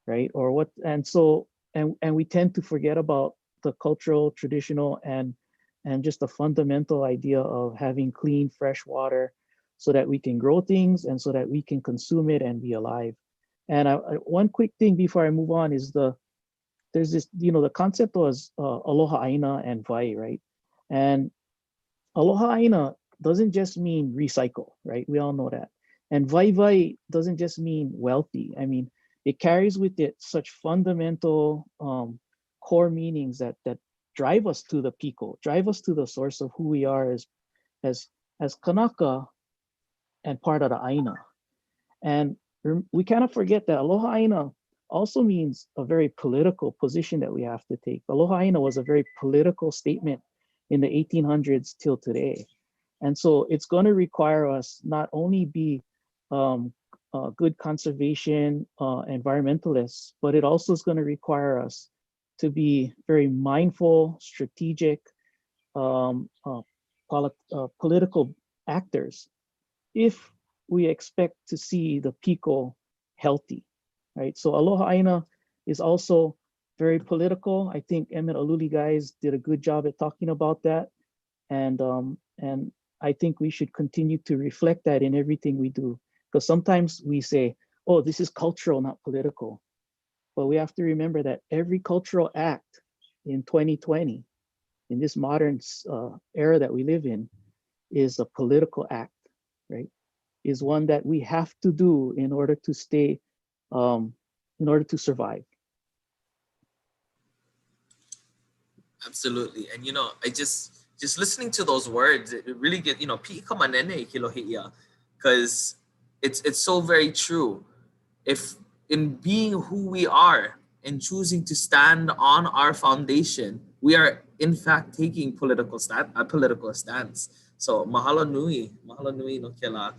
right? Or what? And so, and we tend to forget about the cultural, traditional, and just the fundamental idea of having clean, fresh water, so that we can grow things and so that we can consume it and be alive. And one quick thing before I move on is there's this, the concept was aloha aina and vai, right? And aloha aina doesn't just mean recycle, right? We all know that. And vai doesn't just mean wealthy. I mean, it carries with it such fundamental core meanings that drive us to the piko, drive us to the source of who we are as kanaka and part of the aina. And we cannot forget that aloha aina also means a very political position that we have to take. Aloha aina was a very political statement in the 1800s till today. And so it's going to require us not only be good conservation environmentalists, but it also is going to require us to be very mindful, strategic, political actors if we expect to see the piko healthy, right? So aloha aina is also very political. I think Emmett Aluli guys did a good job at talking about that. And I think we should continue to reflect that in everything we do. Because sometimes we say, oh, this is cultural, not political. But we have to remember that every cultural act in 2020, in this modern era that we live in, is a political act, right? Is one that we have to do in order to stay, in order to survive. Absolutely. And I just listening to those words, it really get, because it's so very true. If in being who we are and choosing to stand on our foundation, we are in fact taking a political stance. So mahalo nui no kela.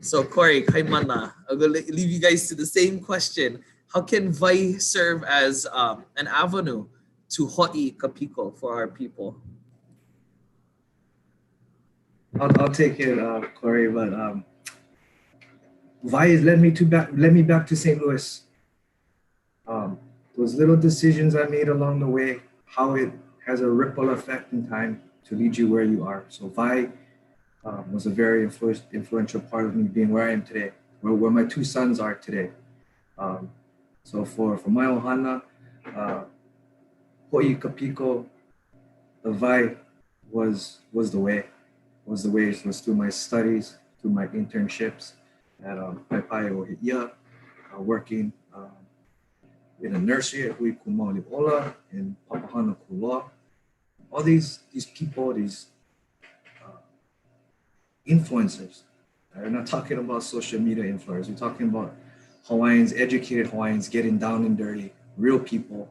So Corey, kaimana, I'm gonna leave you guys to the same question. How can vai serve as an avenue to ho'i kapiko for our people? I'll take it, Corey, but vai has led me back to St. Louis. Those little decisions I made along the way, how it has a ripple effect in time to lead you where you are. So vai was a very influential part of me being where I am today, where my two sons are today. So for my Alohana, ho'i kapiko, the vai was the way. It was through my studies, through my internships at Paipai O'Hi'ia, working in a nursery at Hui Kumaoli Ola, in Papahana Kula. All these people, these influencers. We're not talking about social media influencers. We're talking about Hawaiians, educated Hawaiians getting down and dirty, real people.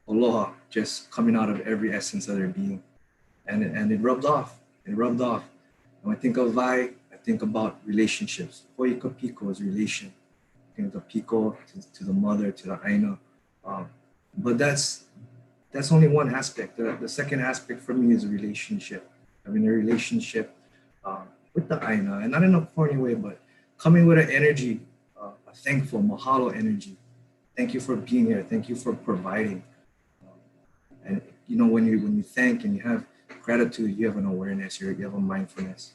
Aloha just coming out of every essence of their being. And it rubbed off. It rubbed off. When I think of vai, I think about relationships. Ho'i kapiko is relation. I think of piko to the mother, to the aina. But that's only one aspect. The second aspect for me is a relationship. Having a relationship with the aina, and not in a corny way, but coming with an energy, a thankful, mahalo energy. Thank you for being here. Thank you for providing. And you know, when you thank and you have gratitude, you have an awareness, you have a mindfulness.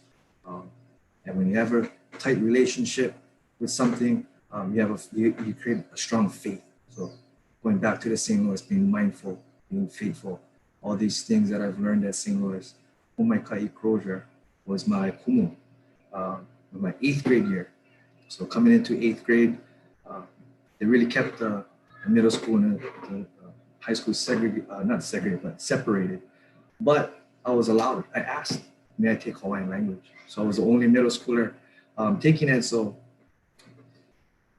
And when you have a tight relationship with something, you create a strong faith. So going back to the St. Louis, being mindful, being faithful, all these things that I've learned at St. Louis. Umaikai Crozier was my kumu, my 8th grade year. So coming into 8th grade, they really kept the middle school and the high school not segregated, but separated. But I was allowed. I asked, may I take Hawaiian language? So I was the only middle schooler taking it. So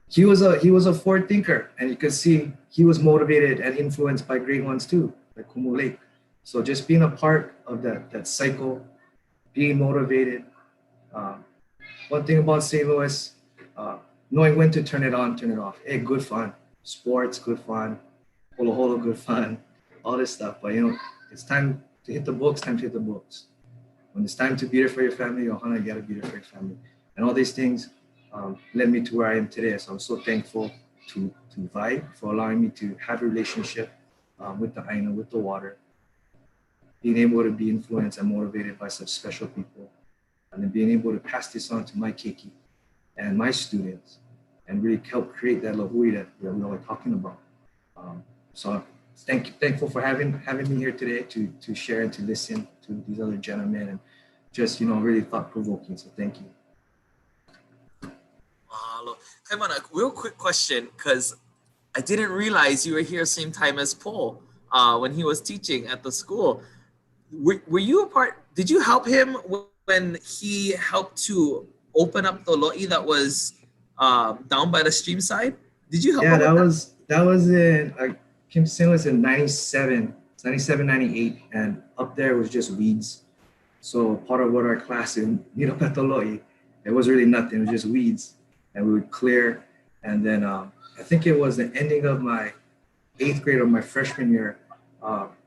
he was a forward thinker, and you could see he was motivated and influenced by great ones too, like Kumu Lake. So just being a part of that cycle, being motivated. One thing about St. Louis, knowing when to turn it on, turn it off. Hey, good fun. Sports, good fun. Holo holo, good fun. All this stuff. But you know, it's time to hit the books, time to hit the books. When it's time to be there for your family, Alohana, you gotta be there for your family. And all these things led me to where I am today. So I'm so thankful to Vai for allowing me to have a relationship with the Aina, with the water, being able to be influenced and motivated by such special people, and then being able to pass this on to my keiki and my students, and really help create that lahui that we are talking about. So thankful for having me here today to share and to listen to these other gentlemen, and just, you know, really thought-provoking. So thank you. Mahalo. Kaimana, real quick question, because I didn't realize you were here same time as Paul when he was teaching at the school. Were you a part? Did you help him when he helped to open up the lo'i that was down by the stream side? Did you help him with that was in Kim Sin was in 97, 98, and up there was just weeds. So part of what our class in Patoloi, it was really nothing. It was just weeds, and we would clear. And then I think it was the ending of my 8th grade or my freshman year.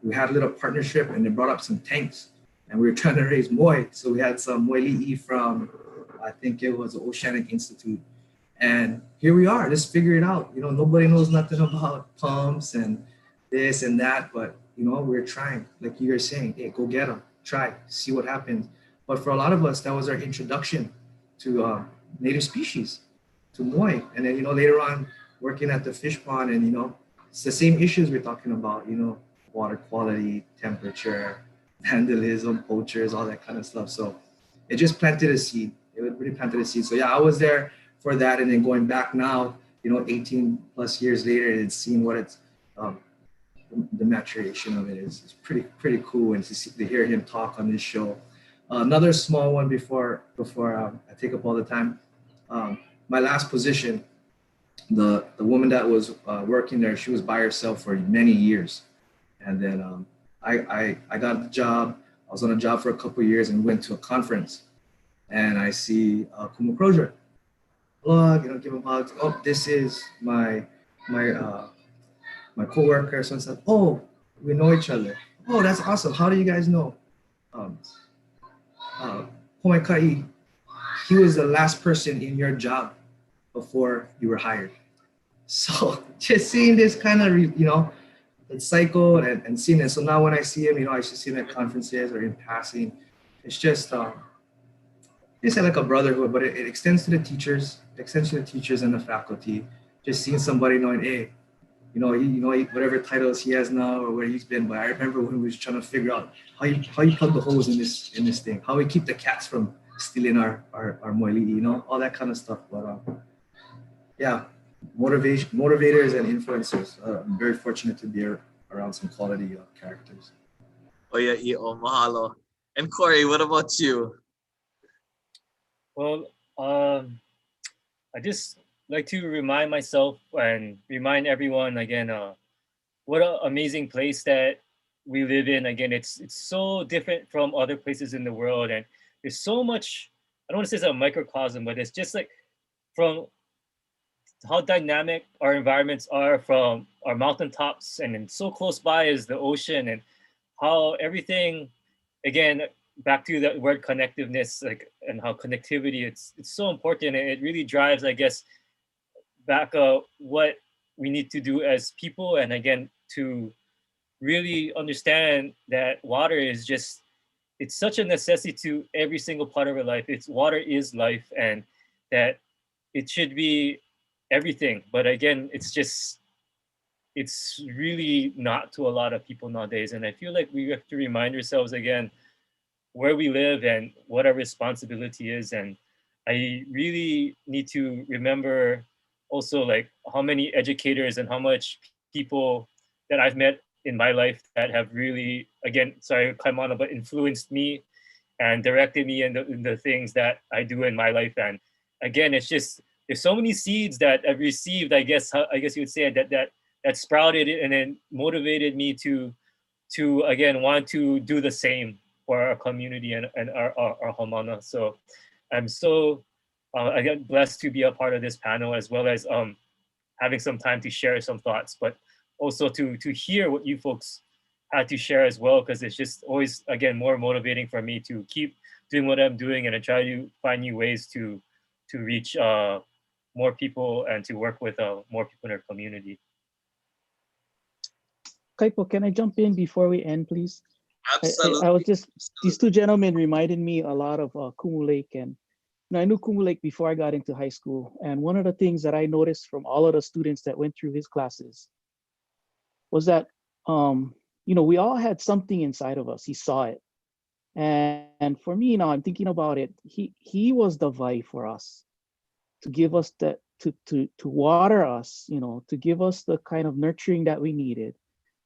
We had a little partnership, and they brought up some tanks, and we were trying to raise moi. So we had some moi li'i from, I think it was the Oceanic Institute. And here we are, just figure it out. You know, nobody knows nothing about pumps and this and that, but you know, we're trying. Like you were saying, hey, go get them, try, see what happens. But for a lot of us, that was our introduction to native species, to moi. And then, you know, later on, working at the fish pond, and you know, it's the same issues we're talking about. You know, water quality, temperature, vandalism, poachers, all that kind of stuff. So it just planted a seed. It really planted a seed. So yeah, I was there for that, and then going back now, you know, 18 plus years later, and seeing what it's the maturation of it is pretty cool, and to hear him talk on this show. Another small one before I take up all the time. My last position, the woman that was working there, she was by herself for many years, and then I got the job. I was on a job for a couple of years and went to a conference, and I see Kumu Crozier. Plug, you know, give him hugs. Oh, this is my coworker. So I said, oh, we know each other. Oh, that's awesome. How do you guys know? Homaikai, he was the last person in your job before you were hired. So just seeing this kind of, you know, the cycle and seeing it. So now when I see him, you know, I should see him at conferences or in passing. It's just, it's like a brotherhood, but it extends to the teachers, and the faculty. Just seeing somebody knowing, hey, you know, whatever titles he has now or where he's been. But I remember when we was trying to figure out how you plug the holes in this thing, how we keep the cats from stealing our moili'i, you know, all that kind of stuff. But yeah, motivators and influencers. I'm very fortunate to be around some quality characters. Oh yeah, mahalo. And Corey, what about you? Well, I just like to remind myself and remind everyone again, what an amazing place that we live in. Again, it's so different from other places in the world, and there's so much. I don't want to say it's a microcosm, but it's just like from how dynamic our environments are, from our mountaintops, and then so close by is the ocean, and how everything, again, back to that word connectiveness, like, and how connectivity, it's so important. And it really drives, I guess, back what we need to do as people. And again, to really understand that water is just, it's such a necessity to every single part of our life. It's water is life, and that it should be everything. But again, it's really not to a lot of people nowadays. And I feel like we have to remind ourselves again where we live and what our responsibility is. And I really need to remember also like how many educators and how much people that I've met in my life that have really, again, sorry, Kaimana, but influenced me and directed me in the things that I do in my life. And again, it's just, there's so many seeds that I've received, I guess you would say, that sprouted and then motivated me to again want to do the same for our community and our Homana. So I'm so again blessed to be a part of this panel, as well as having some time to share some thoughts, but also to hear what you folks had to share as well, because it's just always, again, more motivating for me to keep doing what I'm doing and to try to find new ways to reach more people and to work with more people in our community. Kaipo, can I jump in before we end, please? Absolutely. I was just, these two gentlemen reminded me a lot of Kumu Lake. And I knew Kumu Lake before I got into high school. And one of the things that I noticed from all of the students that went through his classes was that, we all had something inside of us. He saw it. And for me now, I'm thinking about it. He was the vai for us, to give us that, to water us, to give us the kind of nurturing that we needed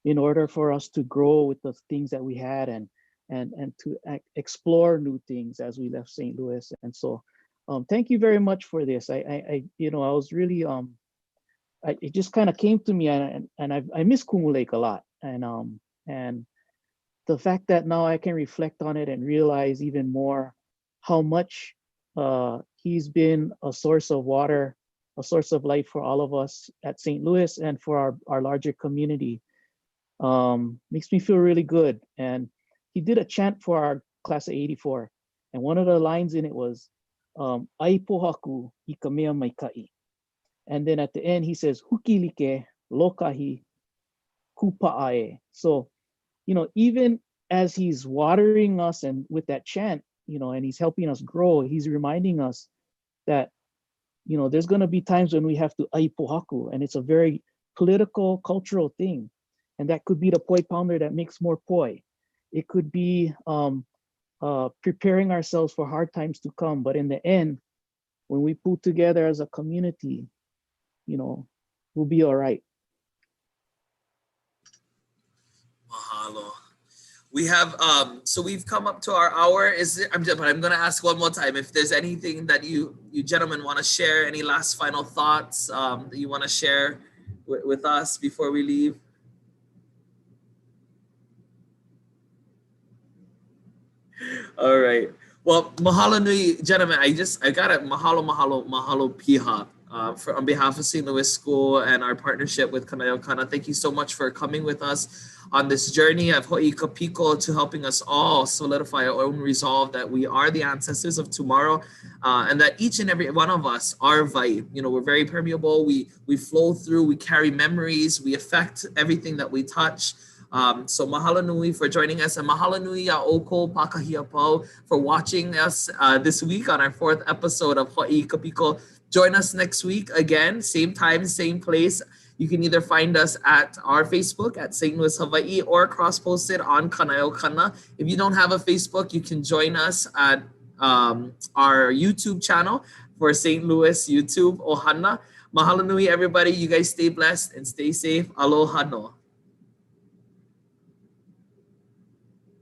in order for us to grow with the things that we had and to explore new things as we left St. Louis. And so thank you very much for this. I was really, it just kind of came to me, and I miss Kumu Lake a lot. And the fact that now I can reflect on it and realize even more how much he's been a source of water, a source of life for all of us at St. Louis and for our larger community. Makes me feel really good. And he did a chant for our class of 84. And one of the lines in it was, Ai pohaku I ka mea mai kai. And then at the end, he says, Hukilike lokahi kupa'ae. So, even as he's watering us and with that chant, and he's helping us grow, he's reminding us that, there's going to be times when we have to ai pohaku, and it's a very political, cultural thing. And that could be the poi pounder that makes more poi. It could be preparing ourselves for hard times to come. But in the end, when we pull together as a community, we'll be all right. Mahalo. We have so we've come up to our hour. But I'm gonna ask one more time if there's anything that you gentlemen want to share, any last final thoughts that you want to share with us before we leave. All right. Well, mahalo nui, gentlemen. I got it. Mahalo piha. On behalf of St. Louis School and our partnership with Alohana, thank you so much for coming with us on this journey of Ho'i Kapiko, to helping us all solidify our own resolve that we are the ancestors of tomorrow, and that each and every one of us are vai. We're very permeable. We flow through. We carry memories. We affect everything that we touch. So mahalo nui for joining us, and mahalo nui a oko pakahia pau for watching us this week on our 4th episode of Ho'i Kapiko. Join us next week again, same time, same place. You can either find us at our Facebook at St. Louis, Hawaii, or cross-posted on Alohana. If you don't have a Facebook, you can join us at our YouTube channel for St. Louis YouTube, Ohana. Mahalo nui, everybody. You guys stay blessed and stay safe. Aloha no.